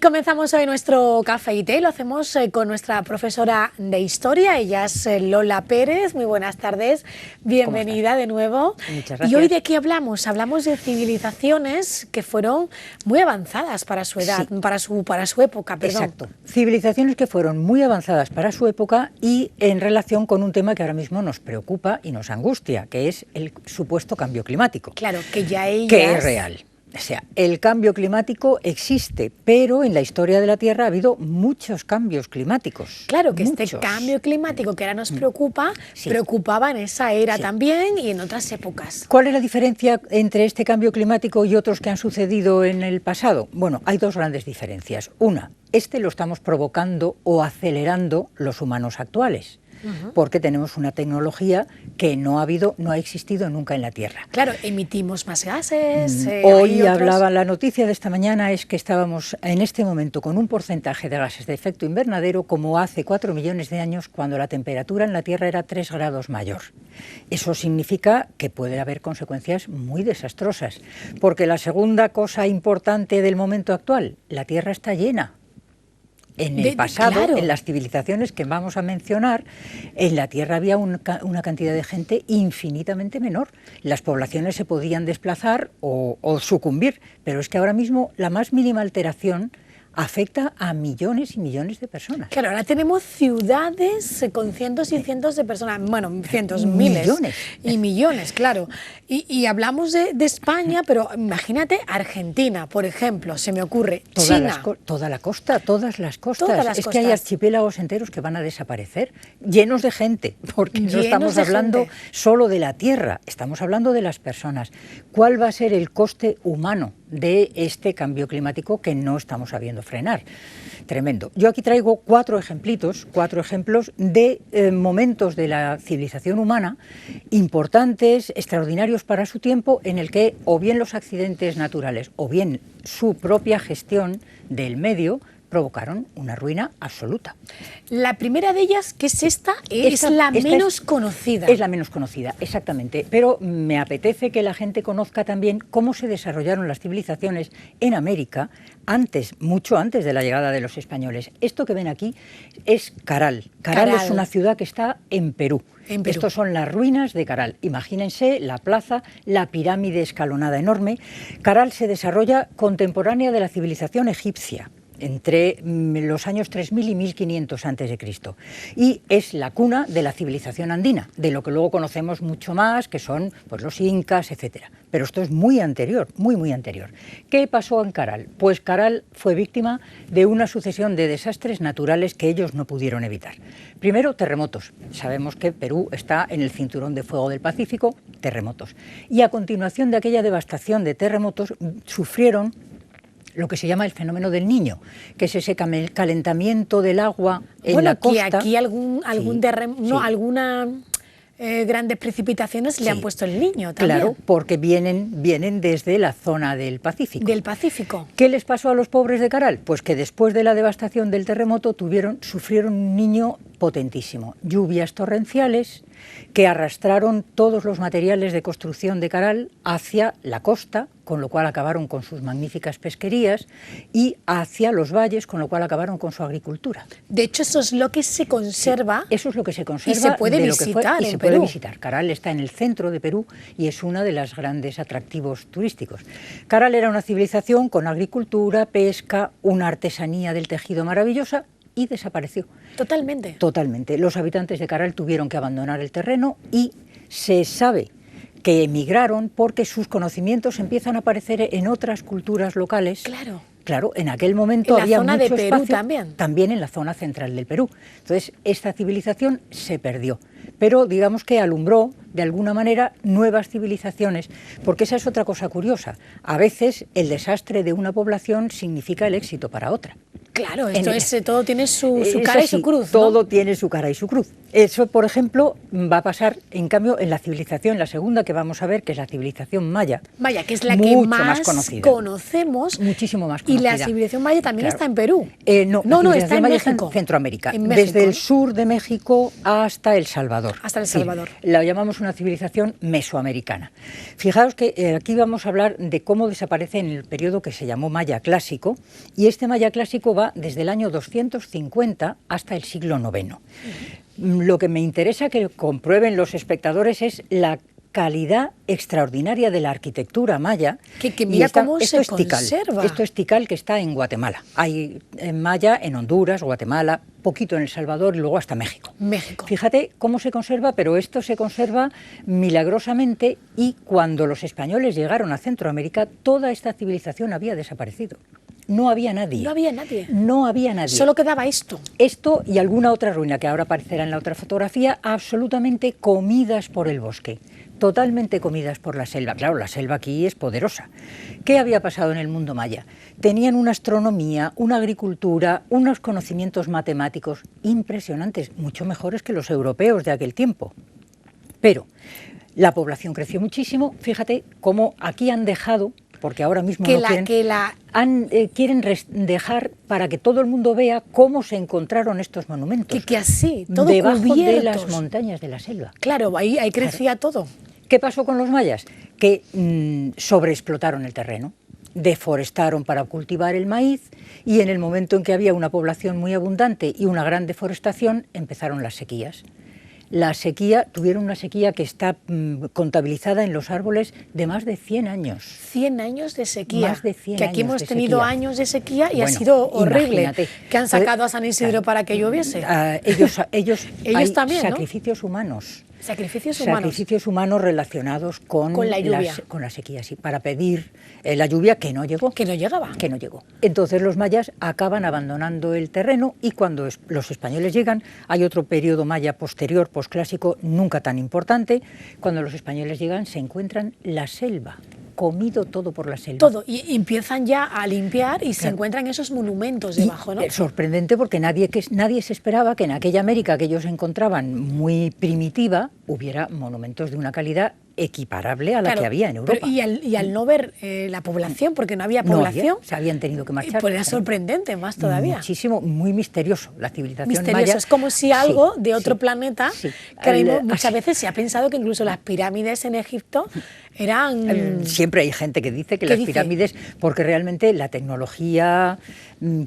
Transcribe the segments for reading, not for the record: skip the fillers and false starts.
comenzamos hoy nuestro café y té, lo hacemos con nuestra profesora de historia, ella es Lola Pérez. Muy buenas tardes, bienvenida de nuevo. Muchas gracias. ¿Y hoy de qué hablamos? Hablamos de civilizaciones que fueron muy avanzadas para su edad, sí, para su época, perdón. Exacto, civilizaciones que fueron muy avanzadas para su época y en relación con un tema que ahora mismo nos preocupa y nos angustia, que es el supuesto cambio climático. Claro, que ya ellas... Que es real. O sea, el cambio climático existe, pero en la historia de la Tierra ha habido muchos cambios climáticos. Claro, que muchos. Este cambio climático que ahora nos preocupa, sí, preocupaba en esa era sí, también y en otras épocas. ¿Cuál es la diferencia entre este cambio climático y otros que han sucedido en el pasado? Bueno, hay dos grandes diferencias. Una, lo estamos provocando o acelerando los humanos actuales. Porque tenemos una tecnología que no ha existido nunca en la Tierra. Claro, emitimos más gases. Hoy hablaba, la noticia de esta mañana es que estábamos en este momento con un porcentaje de gases de efecto invernadero como hace 4 millones de años, cuando la temperatura en la Tierra era 3 grados mayor. Eso significa que puede haber consecuencias muy desastrosas, porque la segunda cosa importante del momento actual, la Tierra está llena. En el pasado, claro, en las civilizaciones que vamos a mencionar, en la Tierra había una cantidad de gente infinitamente menor. Las poblaciones se podían desplazar o sucumbir, pero es que ahora mismo la más mínima alteración afecta a millones y millones de personas. Claro, ahora tenemos ciudades con cientos y cientos de personas, bueno, cientos, miles. Millones. Y millones, claro. Y hablamos de España, pero imagínate Argentina, por ejemplo, se me ocurre, China. Toda la costa, todas las costas. Todas que hay archipiélagos enteros que van a desaparecer, llenos de gente, porque no estamos hablando solo de la Tierra, estamos hablando de las personas. ¿Cuál va a ser el coste humano de este cambio climático que no estamos sabiendo frenar? Tremendo. Yo aquí traigo cuatro ejemplos de momentos de la civilización humana importantes, extraordinarios para su tiempo, en el que o bien los accidentes naturales o bien su propia gestión del medio provocaron una ruina absoluta. La primera de ellas, que es esta la menos conocida. Es la menos conocida, exactamente. Pero me apetece que la gente conozca también cómo se desarrollaron las civilizaciones en América mucho antes de la llegada de los españoles. Esto que ven aquí es Caral. Caral es una ciudad que está en Perú. Estos son las ruinas de Caral. Imagínense la plaza, la pirámide escalonada enorme. Caral se desarrolla contemporánea de la civilización egipcia, entre los años 3000 y 1500 a.C. y es la cuna de la civilización andina, de lo que luego conocemos mucho más, que son pues, los incas, etcétera. Pero esto es muy anterior, muy anterior. ¿Qué pasó en Caral? Pues Caral fue víctima de una sucesión de desastres naturales que ellos no pudieron evitar. Primero, terremotos. Sabemos que Perú está en el cinturón de fuego del Pacífico, terremotos. Y a continuación de aquella devastación de terremotos, sufrieron lo que se llama el fenómeno del Niño, que es ese calentamiento del agua en la costa. Que aquí algún terremoto, alguna grandes precipitaciones le han puesto el Niño también. Claro, porque vienen desde la zona del Pacífico. Del Pacífico. ¿Qué les pasó a los pobres de Caral? Pues que después de la devastación del terremoto sufrieron un Niño potentísimo, lluvias torrenciales que arrastraron todos los materiales de construcción de Caral hacia la costa, con lo cual acabaron con sus magníficas pesquerías, y hacia los valles, con lo cual acabaron con su agricultura. De hecho, eso es lo que se conserva. Sí, eso es lo que se conserva. Y se puede visitar en Perú. Puede visitar. Caral está en el centro de Perú y es uno de los grandes atractivos turísticos. Caral era una civilización con agricultura, pesca, una artesanía del tejido maravillosa, y desapareció. Totalmente. Totalmente. Los habitantes de Caral tuvieron que abandonar el terreno y se sabe que emigraron porque sus conocimientos empiezan a aparecer en otras culturas locales. Claro. Claro, en aquel momento había mucho espacio. En la zona de Perú también en la zona central del Perú. Entonces, esta civilización se perdió, pero digamos que alumbró de alguna manera nuevas civilizaciones, porque esa es otra cosa curiosa. A veces el desastre de una población significa el éxito para otra. Claro, todo tiene su cara y su cruz, ¿no? Todo tiene su cara y su cruz. Eso, por ejemplo, va a pasar, en cambio, en la civilización, la segunda que vamos a ver, que es la civilización maya. Maya, que es la que más conocemos. Muchísimo más conocida. Y la civilización maya también está en Perú. No, está en México. En Centroamérica. En México, desde el sur de México hasta El Salvador. Hasta El Salvador. Sí, la llamamos una civilización mesoamericana. Fijaos que aquí vamos a hablar de cómo desaparece en el periodo que se llamó Maya Clásico, y este Maya Clásico va desde el año 250 hasta el siglo IX. Lo que me interesa que comprueben los espectadores es la calidad extraordinaria de la arquitectura maya. Que mira cómo se conserva. Esto es Tikal, que está en Guatemala. Hay maya en Honduras, Guatemala, poquito en El Salvador y luego hasta México. Fíjate cómo se conserva, pero esto se conserva milagrosamente, y cuando los españoles llegaron a Centroamérica, toda esta civilización había desaparecido. No había nadie. No había nadie. No había nadie. Solo quedaba esto. Esto y alguna otra ruina que ahora aparecerá en la otra fotografía, absolutamente comidas por el bosque. Totalmente comidas por la selva. Claro, la selva aquí es poderosa. ¿Qué había pasado en el mundo maya? Tenían una astronomía, una agricultura, unos conocimientos matemáticos impresionantes, mucho mejores que los europeos de aquel tiempo. Pero la población creció muchísimo. Fíjate cómo aquí han dejado, porque ahora mismo quieren dejar para que todo el mundo vea cómo se encontraron estos monumentos. Que así, todo debajo cubiertos de las montañas de la selva. Claro, ahí crecía todo. ¿Qué pasó con los mayas? Que sobreexplotaron el terreno, deforestaron para cultivar el maíz, y en el momento en que había una población muy abundante y una gran deforestación, empezaron las sequías. Tuvieron una sequía que está contabilizada en los árboles de más de 100 años. 100 años de sequía. Más de 100 que aquí años hemos de tenido sequía. Años de sequía y bueno, ha sido horrible. Imagínate. Que han sacado a San Isidro para que lloviese. Ellos Ellos también, ¿no? Sacrificios humanos. Sacrificios humanos. Sacrificios humanos relacionados con la lluvia. Con la sequía, sí, para pedir la lluvia, que no llegó. Que no llegaba. Que no llegó. Entonces los mayas acaban abandonando el terreno, y cuando los españoles llegan, hay otro periodo maya posterior, posclásico, nunca tan importante. Cuando los españoles llegan, se encuentran la selva, comido todo por la selva. Todo, y empiezan ya a limpiar y se encuentran esos monumentos debajo, ¿no? Es sorprendente, porque nadie se esperaba que en aquella América que ellos encontraban muy primitiva hubiera monumentos de una calidad equiparable a la que había en Europa. Pero y al no ver la población, porque no había población, se habían tenido que marchar. Pues era sorprendente, más todavía. Muchísimo, muy misterioso la civilización misterioso. maya. Es como si algo de otro planeta, que muchas así. veces se ha pensado que incluso las pirámides en Egipto eran... Siempre hay gente que dice que las pirámides, porque realmente la tecnología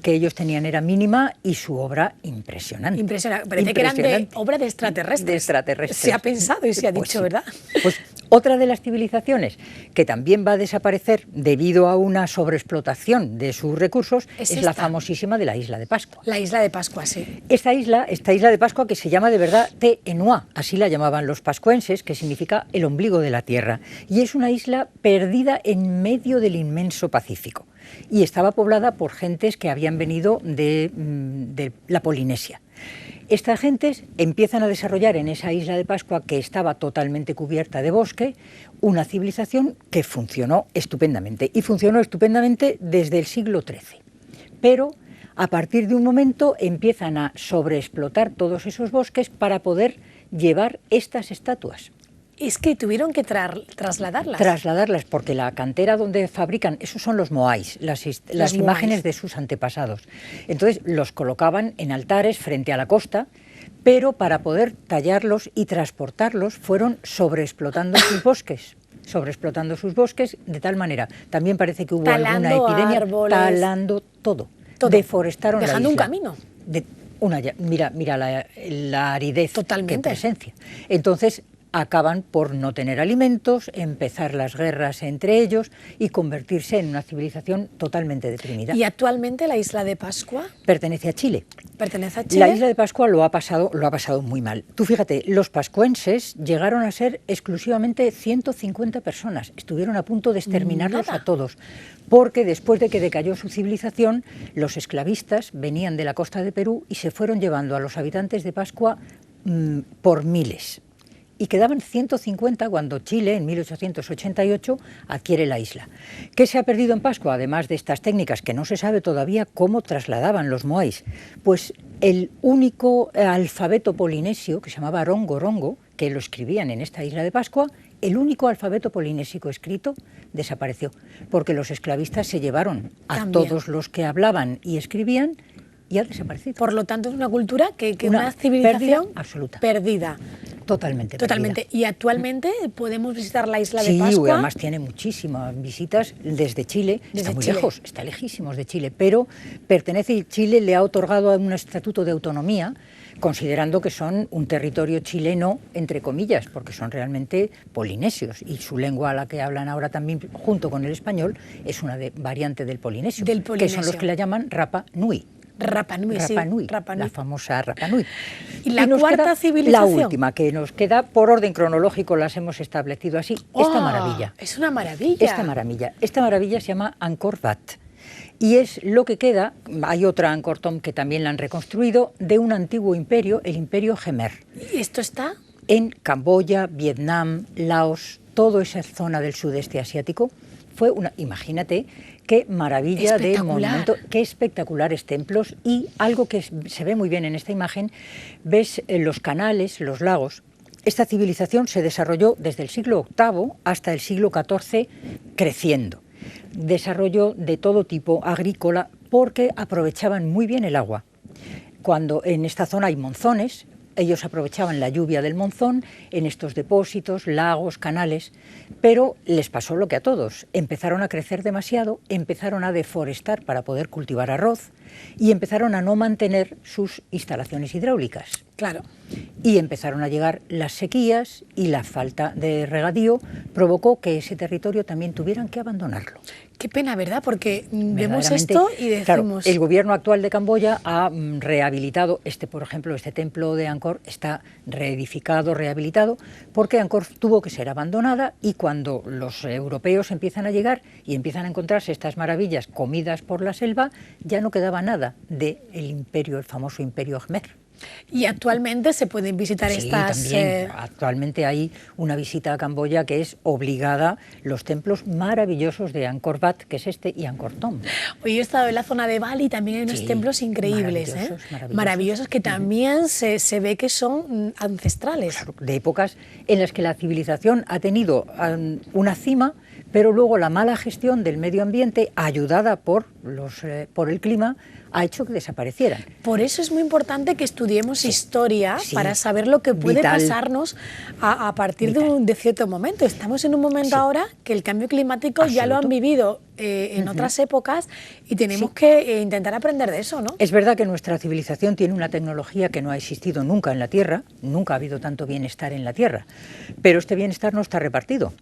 que ellos tenían era mínima y su obra impresionante. Impresionante. Parece que eran de obra de extraterrestres. De extraterrestres. Se ha pensado y se ha dicho, ¿verdad? Pues otra de las civilizaciones que también va a desaparecer debido a una sobreexplotación de sus recursos es la famosísima de la isla de Pascua. La isla de Pascua, sí. Esta isla de Pascua, que se llama de verdad Te-Enua, así la llamaban los pascuenses, que significa el ombligo de la tierra, y es una isla perdida en medio del inmenso Pacífico, y estaba poblada por gentes que habían venido de la Polinesia. Estas gentes empiezan a desarrollar en esa isla de Pascua, que estaba totalmente cubierta de bosque, una civilización que funcionó estupendamente, y funcionó estupendamente desde el siglo XIII. Pero a partir de un momento empiezan a sobreexplotar todos esos bosques para poder llevar estas estatuas. Es que tuvieron que trasladarlas. Trasladarlas, porque la cantera donde fabrican, esos son los moais, las imágenes de sus antepasados. Entonces los colocaban en altares frente a la costa, pero para poder tallarlos y transportarlos fueron sobreexplotando sus bosques. De tal manera, también parece que hubo alguna epidemia, talando todo. Deforestaron dejando la isla. un camino. Mira la aridez Totalmente. que presencia. Entonces acaban por no tener alimentos, empezar las guerras entre ellos y convertirse en una civilización totalmente deprimida. ¿Y actualmente la isla de Pascua? Pertenece a Chile. ¿Pertenece a Chile? La isla de Pascua lo ha pasado muy mal. Tú fíjate, los pascuenses llegaron a ser exclusivamente 150 personas. Estuvieron a punto de exterminarlos a todos, porque después de que decayó su civilización, los esclavistas venían de la costa de Perú y se fueron llevando a los habitantes de Pascua por miles. Y quedaban 150 cuando Chile, en 1888, adquiere la isla. ¿Qué se ha perdido en Pascua, además de estas técnicas que no se sabe todavía cómo trasladaban los moais? Pues el único alfabeto polinesio, que se llamaba rongo, que lo escribían en esta isla de Pascua, el único alfabeto polinésico escrito desapareció, porque los esclavistas se llevaron a todos los que hablaban y escribían, y ha desaparecido. Por lo tanto, es una cultura una civilización absoluta. Perdida. Totalmente. Totalmente. Perdida. Y actualmente podemos visitar la isla de Sí, Pascua. además tiene muchísimas visitas desde Chile. Desde Está muy Chile. lejos, está lejísimos de Chile, pero pertenece y Chile le ha otorgado un estatuto de autonomía, considerando que son un territorio chileno, entre comillas, porque son realmente polinesios y su lengua, a la que hablan ahora también junto con el español, es una variante del polinesio, que son los que la llaman Rapa Nui. Rapa Nui, sí. Rapa Nui, Rapa Nui. la famosa Rapa Nui. ¿Y la nos cuarta queda civilización? La última, que nos queda por orden cronológico, las hemos establecido así. Esta maravilla. Es una maravilla. Esta maravilla se llama Angkor Wat. Y es lo que queda, hay otra Angkor Thom que también la han reconstruido, de un antiguo imperio, el imperio Khmer. ¿Y esto está? En Camboya, Vietnam, Laos, toda esa zona del sudeste asiático. Fue una, imagínate, qué maravilla de monumento, qué espectaculares templos, y algo que se ve muy bien en esta imagen, ves los canales, los lagos. Esta civilización se desarrolló desde el siglo VIII hasta el siglo XIV creciendo. Desarrollo de todo tipo, agrícola, porque aprovechaban muy bien el agua. Cuando en esta zona hay monzones, ellos aprovechaban la lluvia del monzón en estos depósitos, lagos, canales, pero les pasó lo que a todos. Empezaron a crecer demasiado, empezaron a deforestar para poder cultivar arroz y empezaron a no mantener sus instalaciones hidráulicas. Claro. Y empezaron a llegar las sequías, y la falta de regadío provocó que ese territorio también tuvieran que abandonarlo. Qué pena, ¿verdad? Porque vemos esto y decimos... Claro, el gobierno actual de Camboya ha rehabilitado, por ejemplo, este templo de Angkor está reedificado, rehabilitado, porque Angkor tuvo que ser abandonada, y cuando los europeos empiezan a llegar y empiezan a encontrarse estas maravillas comidas por la selva, ya no quedaba nada del imperio, el famoso imperio Khmer. Y actualmente se pueden visitar estas... También. Actualmente hay una visita a Camboya que es obligada, los templos maravillosos de Angkor Wat, que es este, y Angkor Thom. Hoy he estado en la zona de Bali, también hay unos templos increíbles, maravillosos, que también se ve que son ancestrales. Claro, de épocas en las que la civilización ha tenido una cima, pero luego la mala gestión del medio ambiente, ayudada por el clima, ha hecho que desaparecieran. Por eso es muy importante que estudiemos historia, para saber lo que puede pasarnos a partir de cierto momento. Estamos en un momento ahora que el cambio climático ya lo han vivido en otras épocas, y tenemos que intentar aprender de eso, ¿no? Es verdad que nuestra civilización tiene una tecnología que no ha existido nunca en la Tierra, nunca ha habido tanto bienestar en la Tierra, pero este bienestar no está repartido.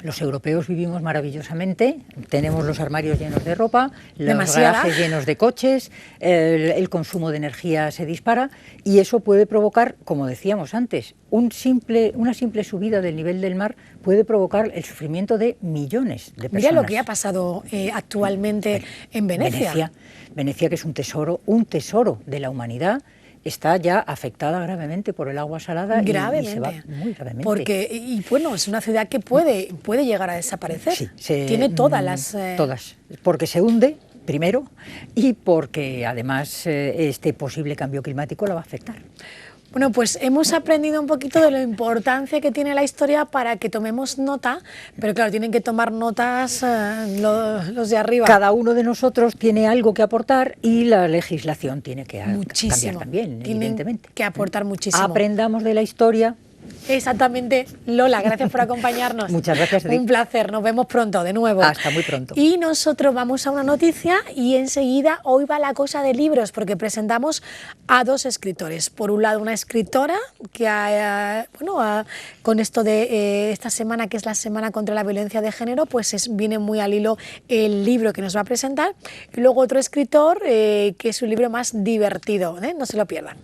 Los europeos vivimos maravillosamente, tenemos los armarios llenos de ropa, los garajes llenos de coches, el consumo de energía se dispara, y eso puede provocar, como decíamos antes, una simple subida del nivel del mar puede provocar el sufrimiento de millones de personas. Mira lo que ha pasado actualmente en Venecia. Venecia, que es un tesoro de la humanidad, está ya afectada gravemente por el agua salada y se va muy gravemente. Porque, bueno, es una ciudad que puede llegar a desaparecer. Tiene todas las... Todas, porque se hunde, primero, y porque además este posible cambio climático la va a afectar. Bueno, pues hemos aprendido un poquito de la importancia que tiene la historia para que tomemos nota, pero claro, tienen que tomar notas los de arriba. Cada uno de nosotros tiene algo que aportar, y la legislación tiene que cambiar también, evidentemente. Tienen que aportar muchísimo. Aprendamos de la historia. Exactamente. Lola, gracias por acompañarnos. Muchas gracias. Un placer, nos vemos pronto, de nuevo. Hasta muy pronto. Y nosotros vamos a una noticia, y enseguida hoy va la cosa de libros, porque presentamos a dos escritores. Por un lado, una escritora que con esto de esta semana, que es la Semana contra la Violencia de Género, pues viene muy al hilo el libro que nos va a presentar. Y luego otro escritor que es un libro más divertido, no se lo pierdan.